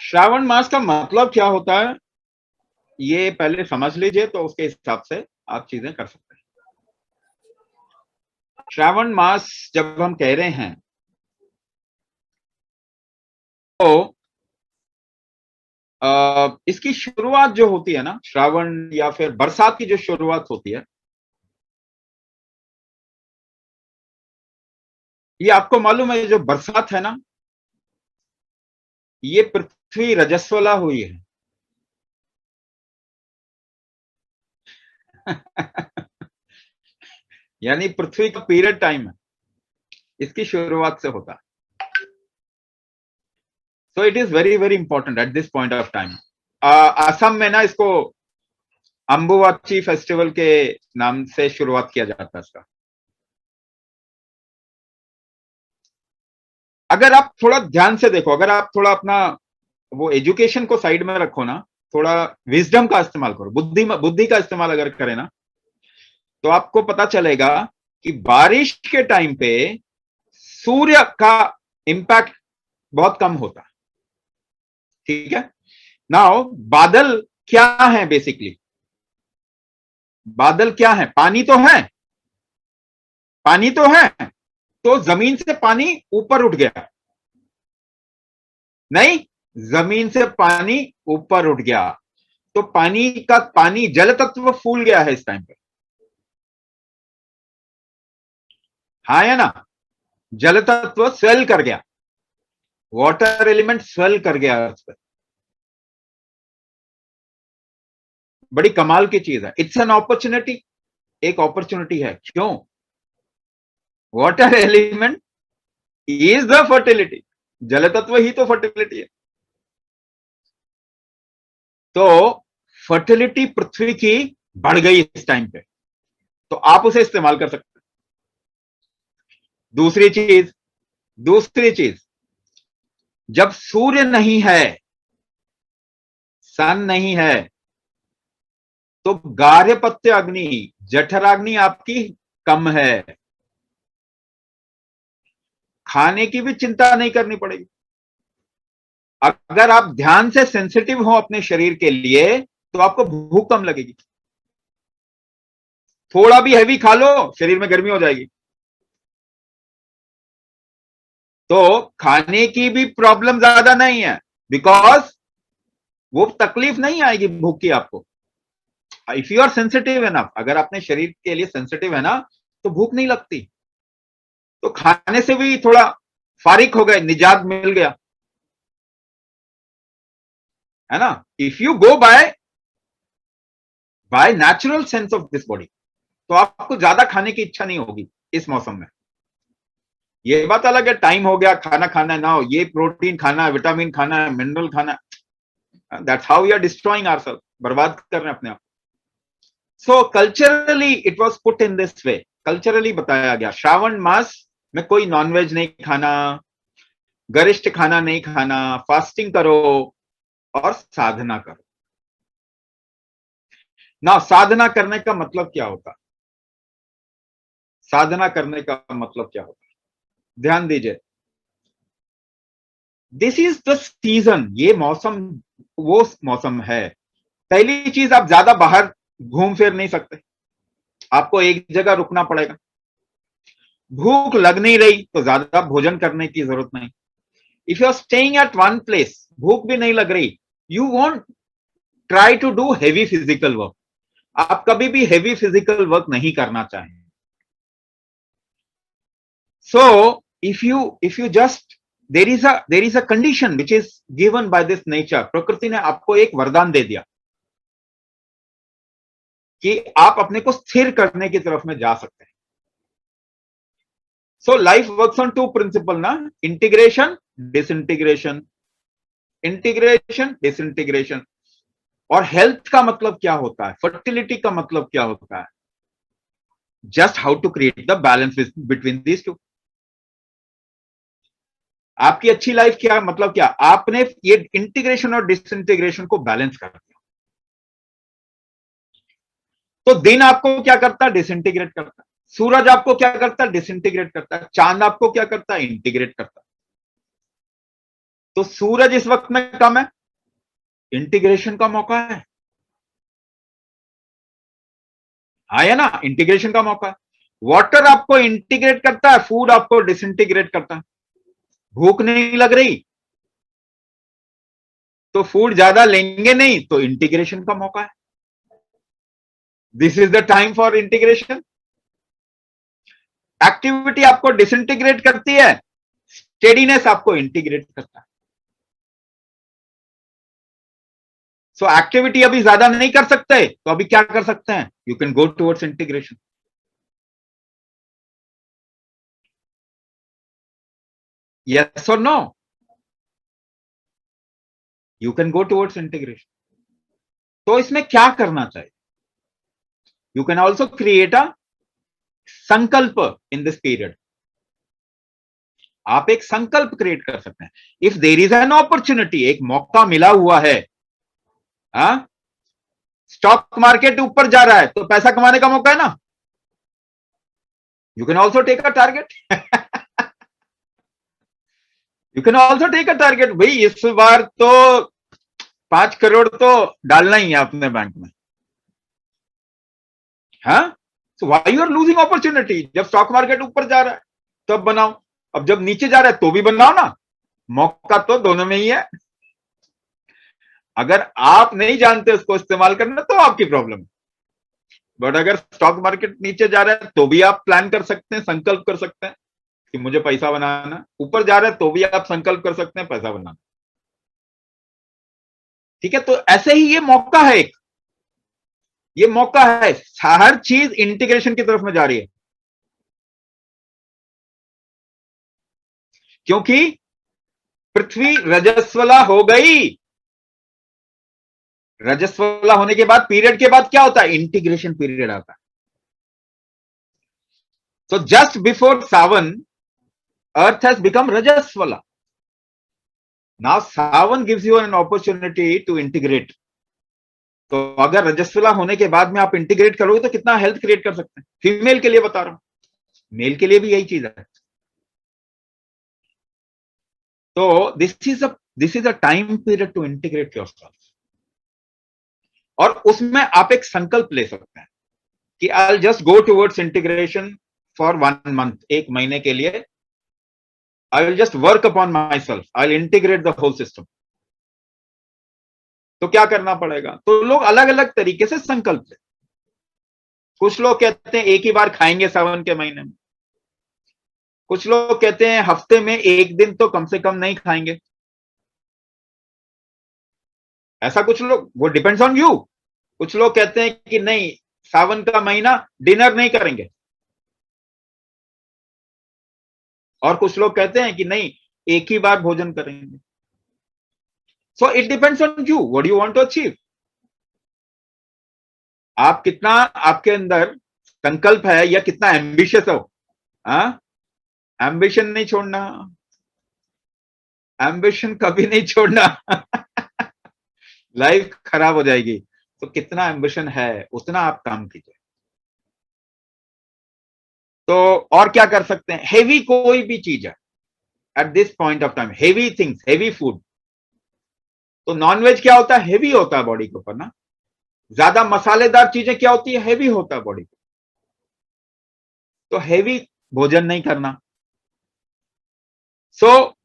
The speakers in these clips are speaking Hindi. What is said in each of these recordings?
श्रावण मास का मतलब क्या होता है, ये पहले समझ लीजिए, तो उसके हिसाब से आप चीजें कर सकते हैं। श्रावण मास जब हम कह रहे हैं तो इसकी शुरुआत जो होती है ना, श्रावण या फिर बरसात की जो शुरुआत होती है, ये आपको मालूम है, जो बरसात है ना, ये पृथ्वी रजस्वला हुई है। यानी पृथ्वी का पीरियड टाइम है, इसकी शुरुआत से होता है। So it is very very important at this point of time. Assam में ना इसको अंबुवाची फेस्टिवल के नाम से शुरुआत किया जाता है इसका। अगर आप थोड़ा ध्यान से देखो, अगर आप थोड़ा अपना वो एजुकेशन को साइड में रखो ना, थोड़ा विजडम का इस्तेमाल करो, बुद्धि बुद्धि का इस्तेमाल अगर करें ना, तो आपको पता चलेगा कि बारिश के टाइम पे सूर्य का इंपैक्ट बहुत कम होता है। ठीक है। नाउ बादल क्या है बेसिकली? बादल क्या है? पानी तो है, पानी तो है। तो जमीन से पानी ऊपर उठ गया? नहीं, जमीन से पानी ऊपर उठ गया, तो पानी जल तत्व फूल गया है इस टाइम पे। हाँ या ना? जल तत्व स्वेल कर गया, वाटर एलिमेंट स्वेल कर गया उस पर। बड़ी कमाल की चीज है, इट्स एन अपॉर्चुनिटी, एक अपॉर्चुनिटी है। क्यों? Water element is the fertility, जल तत्व ही तो फर्टिलिटी है। तो फर्टिलिटी पृथ्वी की बढ़ गई इस टाइम पे, तो आप उसे इस्तेमाल कर सकते हैं। दूसरी चीज, दूसरी चीज, जब सूर्य नहीं है, सन नहीं है, तो गार्हपत्य अग्नि, जठराग्नि आपकी कम है, खाने की भी चिंता नहीं करनी पड़ेगी। अगर आप ध्यान से सेंसिटिव हो अपने शरीर के लिए, तो आपको भूख कम लगेगी। थोड़ा भी हैवी खा लो, शरीर में गर्मी हो जाएगी। तो खाने की भी प्रॉब्लम ज्यादा नहीं है, बिकॉज वो तकलीफ नहीं आएगी भूख की आपको। If you are sensitive enough, अगर अपने शरीर के लिए सेंसिटिव है ना, तो भूख नहीं लगती, तो खाने से भी थोड़ा फारिग हो गए, निजात मिल गया, है ना? If you go by natural sense of this body, तो आपको ज्यादा खाने की इच्छा नहीं होगी इस मौसम में। ये बात अलग है, टाइम हो गया, खाना खाना है ना, ये प्रोटीन खाना है, विटामिन खाना है, मिनरल खाना है, that's how we are destroying ourself, बर्बाद कर रहे हैं अपने आप। So culturally it was put in this way, culturally बताया गया श्रावण मास में कोई नॉनवेज नहीं खाना, गरिष्ठ खाना नहीं खाना, फास्टिंग करो और साधना करो। ना साधना करने का मतलब क्या होता? साधना करने का मतलब क्या होता? ध्यान दीजिए, दिस इज द सीजन, ये मौसम वो मौसम है। पहली चीज, आप ज्यादा बाहर घूम फिर नहीं सकते, आपको एक जगह रुकना पड़ेगा। भूख लग नहीं रही तो ज्यादा भोजन करने की जरूरत नहीं। If you are staying at one place, भूख भी नहीं लग रही, you won't try to do heavy physical work, आप कभी भी हेवी फिजिकल वर्क नहीं करना चाहेंगे। So if you just, there is a condition which is given by this nature, प्रकृति ने आपको एक वरदान दे दिया कि आप अपने को स्थिर करने की तरफ में जा सकते हैं। So life works on two principle ना, इंटीग्रेशन डिसइंटीग्रेशन, इंटीग्रेशन डिसइंटीग्रेशन। और हेल्थ का मतलब क्या होता है, फर्टिलिटी का मतलब क्या होता है? Just how to create the balance between these two. आपकी अच्छी लाइफ क्या मतलब, क्या आपने ये इंटीग्रेशन और डिसइंटीग्रेशन को बैलेंस कर दिया, तो दिन आपको क्या करता है? डिसइंटीग्रेट करता है। सूरज आपको क्या करता है? डिसइंटीग्रेट करता है। चांद आपको क्या करता है? इंटीग्रेट करता है। तो सूरज इस वक्त में कम है, इंटीग्रेशन का मौका है। हाँ या ना, इंटीग्रेशन का मौका है। वाटर आपको इंटीग्रेट करता है, फूड आपको डिसइंटीग्रेट करता है। भूख नहीं लग रही तो फूड ज्यादा लेंगे नहीं, तो इंटीग्रेशन का मौका है। This is the time for integration. Activity आपको डिसइंटीग्रेट करती है, स्टेडीनेस आपको इंटीग्रेट करता है। सो एक्टिविटी अभी ज्यादा नहीं कर सकते, तो अभी क्या कर सकते हैं? You can go towards integration. Yes और no? You can go towards integration. तो इसमें क्या करना चाहिए? You can also create a sankalp in this period. आप एक संकल्प क्रिएट कर सकते हैं। If there is an opportunity, एक मौका मिला हुआ है, स्टॉक मार्केट ऊपर जा रहा है तो पैसा कमाने का मौका है ना, you can also take a target. You can also take a target. भाई इस बार तो 5 करोड़ तो डालना ही है अपने बैंक में। हाँ, so why you are losing opportunity? जब स्टॉक मार्केट ऊपर जा रहा है तब बनाओ, अब जब नीचे जा रहा है तो भी बनाओ ना। मौका तो दोनों में ही है। अगर आप नहीं जानते उसको इस्तेमाल करना तो आपकी प्रॉब्लम है, बट अगर स्टॉक मार्केट नीचे जा रहा है तो भी आप प्लान कर सकते हैं, संकल्प कर सकते हैं कि मुझे पैसा बनाना। ऊपर जा रहा है तो भी आप संकल्प कर सकते हैं पैसा बनाना। ठीक है, तो ऐसे ही ये मौका है एक, ये मौका है। हर चीज इंटीग्रेशन की तरफ में जा रही है, क्योंकि पृथ्वी रजस्वला हो गई। रजस्वला होने के बाद पीरियड के बाद क्या होता है? इंटीग्रेशन पीरियड आता है। So just before Sawan, Earth has become Rajaswala. Now Sawan gives you an opportunity to integrate. तो अगर रजस्वला होने के बाद में आप इंटीग्रेट करोगे तो कितना हेल्थ क्रिएट कर सकते हैं। फीमेल के लिए बता रहा हूं, मेल के लिए भी यही चीज है। तो this is a time period to integrate yourself. और उसमें आप एक संकल्प ले सकते हैं कि I will just go towards integration for 1 month, 1 महीने के लिए। I will just work upon myself. I'll integrate the whole system. तो क्या करना पड़ेगा? तो लोग अलग अलग तरीके से संकल्प लेते। कुछ लोग कहते हैं एक ही बार खाएंगे सावन के महीने में, कुछ लोग कहते हैं हफ्ते में 1 दिन तो कम से कम नहीं खाएंगे। ऐसा कुछ लोग, वो डिपेंड्स ऑन यू। कुछ लोग कहते हैं कि नहीं, सावन का महीना डिनर नहीं करेंगे, और कुछ लोग कहते हैं कि नहीं, एक ही बार भोजन करेंगे। So it depends on you, what you want to achieve. आप कितना, आपके अंदर संकल्प है या कितना एम्बिशियस हो। एम्बिशन नहीं छोड़ना, एम्बिशन कभी नहीं छोड़ना। लाइफ खराब हो जाएगी। तो कितना एम्बिशन है उतना आप काम कीजिए। तो और क्या कर सकते हैं? हेवी कोई भी चीज है at this point of time, heavy things, heavy food. तो नॉनवेज क्या होता है? हेवी होता है बॉडी के ऊपर ना। ज्यादा मसालेदार चीजें क्या होती है? हेवी होता है बॉडी को। तो हेवी भोजन नहीं करना। सो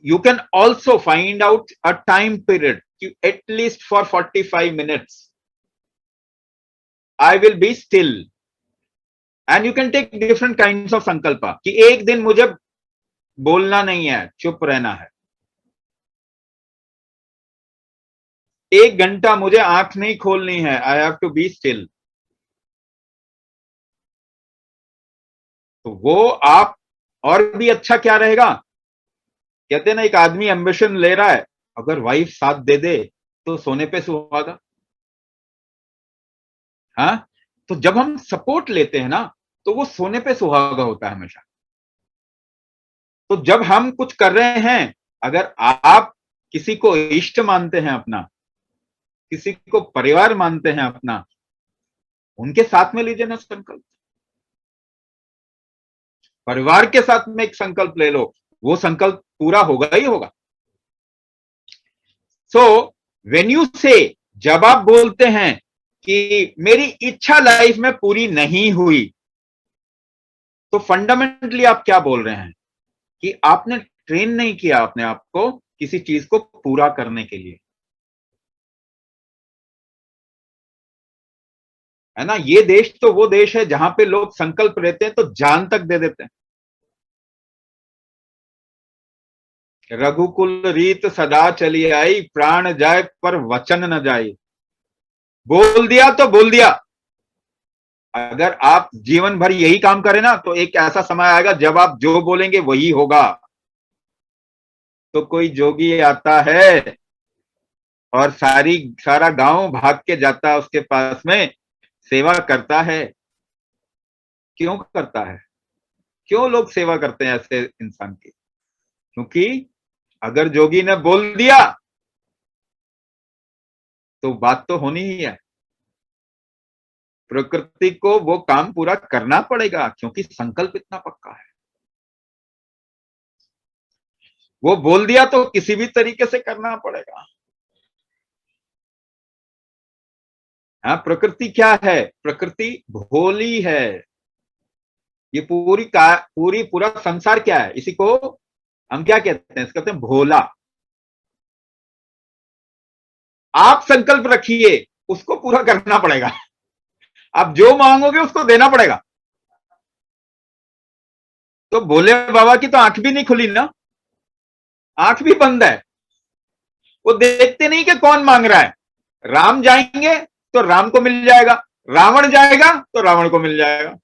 you can also find out a time period, at least for 45 minutes I will be still, and you can take different kinds of sankalpa कि एक दिन मुझे बोलना नहीं है, चुप रहना है। 1 घंटा मुझे आंख नहीं खोलनी है, I have to be still. तो वो आप, और भी अच्छा क्या रहेगा? कहते हैं ना, एक आदमी एम्बिशन ले रहा है, अगर वाइफ साथ दे दे तो सोने पे सुहागा। हाँ, तो जब हम सपोर्ट लेते हैं ना, तो वो सोने पे सुहागा होता है हमेशा। तो जब हम कुछ कर रहे हैं, अगर आप किसी को इष्ट मानते हैं अपना, किसी को परिवार मानते हैं अपना, उनके साथ में लीजिए ना संकल्प। परिवार के साथ में एक संकल्प ले लो, वो संकल्प पूरा होगा ही होगा। सो व्हेन यू से, जब आप बोलते हैं कि मेरी इच्छा लाइफ में पूरी नहीं हुई, तो फंडामेंटली आप क्या बोल रहे हैं कि आपने ट्रेन नहीं किया अपने आप को किसी चीज को पूरा करने के लिए, है ना। ये देश तो वो देश है जहां पे लोग संकल्प लेते हैं तो जान तक दे देते हैं। रघुकुल रीत सदा चली आई, प्राण जाए पर वचन न जाए। बोल दिया तो बोल दिया। अगर आप जीवन भर यही काम करें ना, तो एक ऐसा समय आएगा जब आप जो बोलेंगे वही होगा। तो कोई जोगी आता है और सारा गांव भाग के जाता है उसके पास में, सेवा करता है। क्यों करता है? क्यों लोग सेवा करते हैं ऐसे इंसान की? क्योंकि अगर जोगी ने बोल दिया तो बात तो होनी ही है। प्रकृति को वो काम पूरा करना पड़ेगा क्योंकि संकल्प इतना पक्का है। वो बोल दिया तो किसी भी तरीके से करना पड़ेगा। हाँ, प्रकृति क्या है? प्रकृति भोली है। ये पूरा संसार क्या है? इसी को हम क्या कहते हैं? इसको कहते हैं भोला। आप संकल्प रखिए, उसको पूरा करना पड़ेगा। आप जो मांगोगे उसको देना पड़ेगा। तो भोले बाबा की तो आंख भी नहीं खुली ना, आंख भी बंद है। वो देखते नहीं कि कौन मांग रहा है। राम जाएंगे तो राम को मिल जाएगा, रावण जाएगा तो रावण को मिल जाएगा।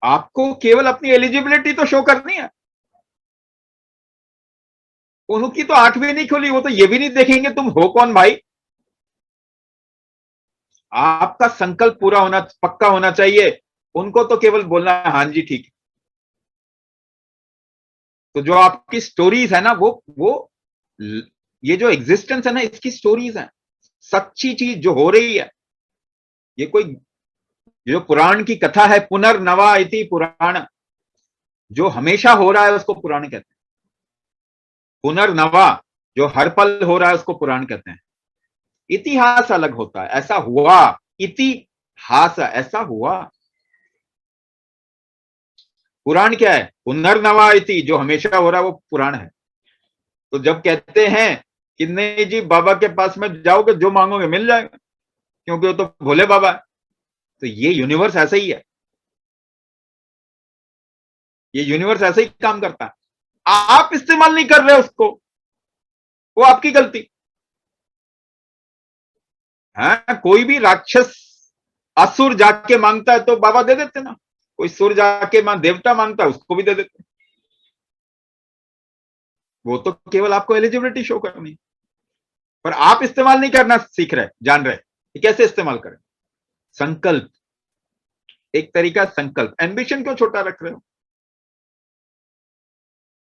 आपको केवल अपनी एलिजिबिलिटी तो शो करनी है। उनकी तो आंख भी नहीं खुली, वो तो ये भी नहीं देखेंगे तुम हो कौन भाई। आपका संकल्प पूरा होना, पक्का होना चाहिए। उनको तो केवल बोलना है हाँ जी ठीक है। तो जो आपकी स्टोरीज है ना, वो ये जो एग्जिस्टेंस है ना, इसकी स्टोरीज है। सच्ची चीज जो हो रही है, ये कोई जो पुराण की कथा है, पुनर्नवा इति पुराण, जो हमेशा हो रहा है उसको पुराण कहते हैं। पुनर्नवा, जो हर पल हो रहा है उसको पुराण कहते हैं। इतिहास अलग होता है, ऐसा हुआ। इतिहास, ऐसा हुआ। पुराण क्या है? पुनर्नवा इति, जो हमेशा हो रहा है वो पुराण है। तो जब कहते हैं कि नहीं जी बाबा के पास में जाओगे जो मांगोगे मिल जाएगा, क्योंकि वो तो भोले बाबा है, तो ये यूनिवर्स ऐसा ही है। ये यूनिवर्स ऐसे ही काम करता है। आप इस्तेमाल नहीं कर रहे उसको, वो आपकी गलती। हाँ, कोई भी राक्षस असुर जाके मांगता है तो बाबा दे देते ना। कोई सुर जाके देवता मांगता है उसको भी दे देते। वो तो केवल आपको एलिजिबिलिटी शो करनी, पर आप इस्तेमाल नहीं करना सीख रहे, जान रहे कि कैसे इस्तेमाल करें। संकल्प, एक तरीका संकल्प। एम्बिशन क्यों छोटा रख रहे हो?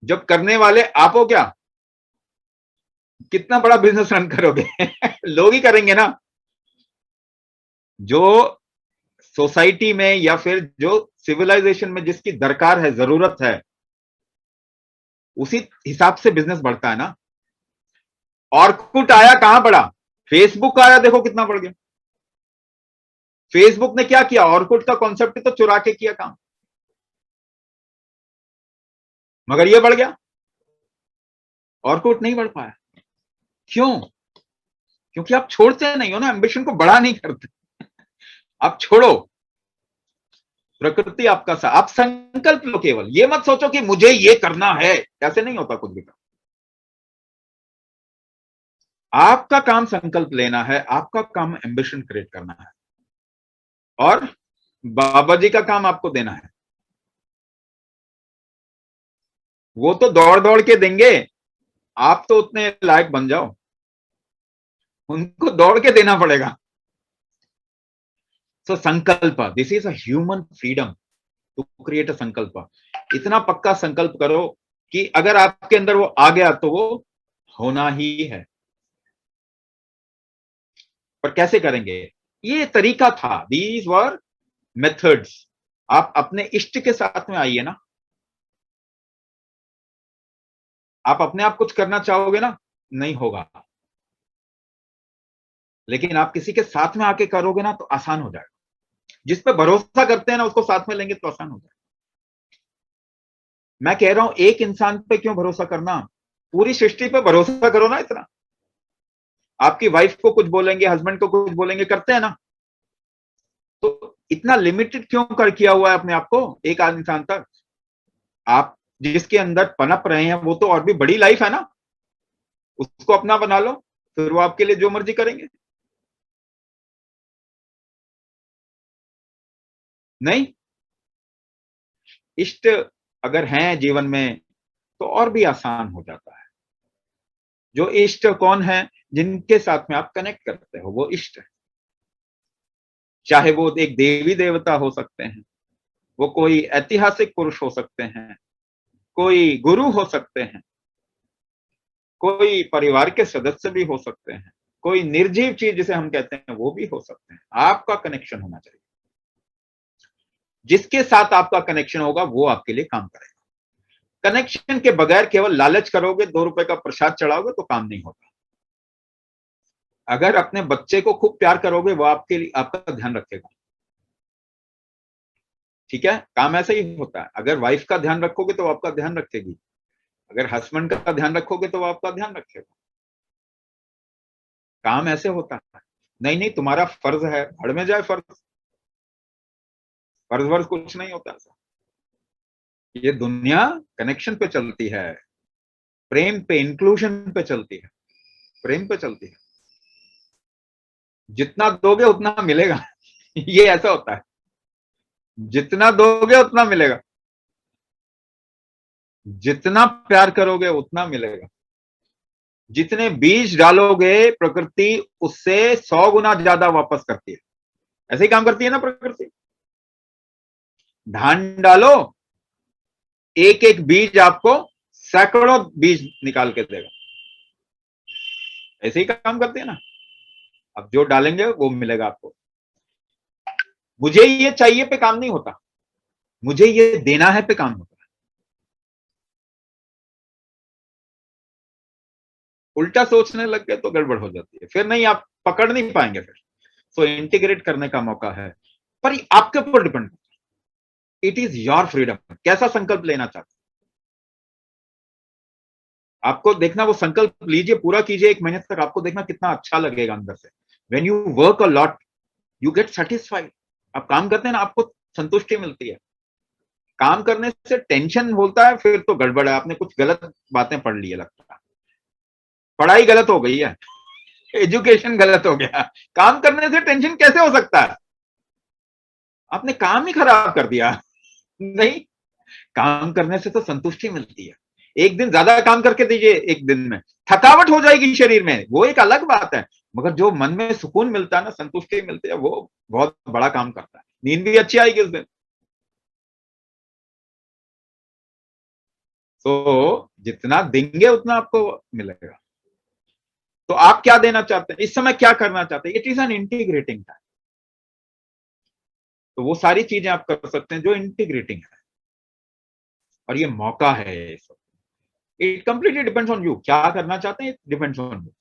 जब करने वाले आप हो, क्या कितना बड़ा बिजनेस रन करोगे? लोग ही करेंगे ना। जो सोसाइटी में या फिर जो सिविलाइजेशन में जिसकी दरकार है, जरूरत है, उसी हिसाब से बिजनेस बढ़ता है ना। ऑर्कुट आया, कहां बढ़ा? फेसबुक आया, देखो कितना बढ़ गया। फेसबुक ने क्या किया? ऑर्कुट का कॉन्सेप्ट तो चुरा के किया काम, मगर ये बढ़ गया। ऑर्कुट नहीं बढ़ पाया। क्यों? क्योंकि आप छोड़ते नहीं हो ना, एम्बिशन को बड़ा नहीं करते। आप छोड़ो। प्रकृति आपका सा, आप संकल्प लो। केवल ये मत सोचो कि मुझे ये करना है, ऐसे नहीं होता कुछ भी। आपका काम संकल्प लेना है, आपका काम एम्बिशन क्रिएट करना है, और बाबा जी का काम आपको देना है। वो तो दौड़ दौड़ के देंगे, आप तो उतने लायक बन जाओ। उनको दौड़ के देना पड़ेगा। सो संकल्प, this is a human freedom to create a संकल्प। इतना पक्का संकल्प करो कि अगर आपके अंदर वो आ गया तो वो होना ही है। पर कैसे करेंगे? ये तरीका था, दीज वर मेथड्स। आप अपने इष्ट के साथ में आइए ना। आप अपने आप कुछ करना चाहोगे ना, नहीं होगा, लेकिन आप किसी के साथ में आके करोगे ना तो आसान हो जाएगा। जिस पे भरोसा करते हैं ना उसको साथ में लेंगे तो आसान हो जाएगा। मैं कह रहा हूं एक इंसान पे क्यों भरोसा करना, पूरी सृष्टि पे भरोसा करो ना। इतना आपकी वाइफ को कुछ बोलेंगे, हस्बैंड को कुछ बोलेंगे, करते हैं ना, तो इतना लिमिटेड क्यों कर किया हुआ है अपने आप को एक आध इंसान तक। आप जिसके अंदर पनप रहे हैं वो तो और भी बड़ी लाइफ है ना, उसको अपना बना लो, फिर वो आपके लिए जो मर्जी करेंगे। नहीं, इष्ट अगर हैं जीवन में तो और भी आसान हो जाता है। जो इष्ट कौन है, जिनके साथ में आप कनेक्ट करते हो वो इष्ट है। चाहे वो एक देवी देवता हो सकते हैं, वो कोई ऐतिहासिक पुरुष हो सकते हैं, कोई गुरु हो सकते हैं, कोई परिवार के सदस्य भी हो सकते हैं, कोई निर्जीव चीज जिसे हम कहते हैं वो भी हो सकते हैं। आपका कनेक्शन होना चाहिए। जिसके साथ आपका कनेक्शन होगा वो आपके लिए काम करेगा। कनेक्शन के बगैर केवल लालच करोगे, 2 रुपए का प्रसाद चढ़ाओगे तो काम नहीं होगा। अगर अपने बच्चे को खूब प्यार करोगे वो आपके लिए आपका ध्यान रखेगा। ठीक है, काम ऐसे ही होता है। अगर वाइफ का ध्यान रखोगे तो आपका ध्यान रखेगी, अगर हस्बैंड का ध्यान रखोगे तो वो आपका ध्यान रखेगा। काम ऐसे होता है। नहीं नहीं, तुम्हारा फर्ज है, भड़ में जाए फर्ज, फर्ज वर्ज कुछ नहीं होता ऐसा। ये दुनिया कनेक्शन पे चलती है, प्रेम पे, इंक्लूजन पे चलती है, प्रेम पे चलती है। जितना दोगे उतना मिलेगा। ये ऐसा होता है, जितना दोगे उतना मिलेगा, जितना प्यार करोगे उतना मिलेगा। जितने बीज डालोगे प्रकृति उससे 100 गुना ज्यादा वापस करती है। ऐसे ही काम करती है ना प्रकृति। धान डालो, एक एक बीज आपको सैकड़ों बीज निकाल के देगा। ऐसे ही काम करते हैं ना। अब जो डालेंगे वो मिलेगा आपको। मुझे ये चाहिए पे काम नहीं होता, मुझे ये देना है पे काम होता है। उल्टा सोचने लग गए तो गड़बड़ हो जाती है, फिर नहीं, आप पकड़ नहीं पाएंगे फिर। सो इंटीग्रेट करने का मौका है, पर आपके ऊपर depend. It is your freedom, कैसा संकल्प लेना चाहते हैं आपको देखना। वो संकल्प लीजिए, पूरा कीजिए 1 महीने तक, आपको देखना कितना अच्छा लगेगा अंदर से। When you work a lot you get satisfied. आप काम करते हैं ना, आपको संतुष्टि मिलती है। काम करने से टेंशन होता है फिर तो गड़बड़ है, आपने कुछ गलत बातें पढ़ ली है लगता है। पढ़ाई गलत हो गई है, एजुकेशन गलत हो गया। काम करने से टेंशन कैसे हो सकता है, आपने काम ही खराब कर दिया। नहीं, काम करने से तो संतुष्टि मिलती है। एक दिन ज्यादा काम करके दीजिए, एक दिन में थकावट हो जाएगी शरीर में, वो एक अलग बात है, मगर जो मन में सुकून मिलता है ना, संतुष्टि मिलती है, वो बहुत बड़ा काम करता है। नींद भी अच्छी आएगी उस दिन। तो जितना देंगे उतना आपको मिलेगा। तो आप क्या देना चाहते हैं इस समय, क्या करना चाहते हैं? It is an integrating time. तो वो सारी चीजें आप कर सकते हैं जो इंटीग्रेटिंग है, और ये मौका है। It completely depends on you, क्या करना चाहते हैं, इट डिपेंड्स ऑन यू।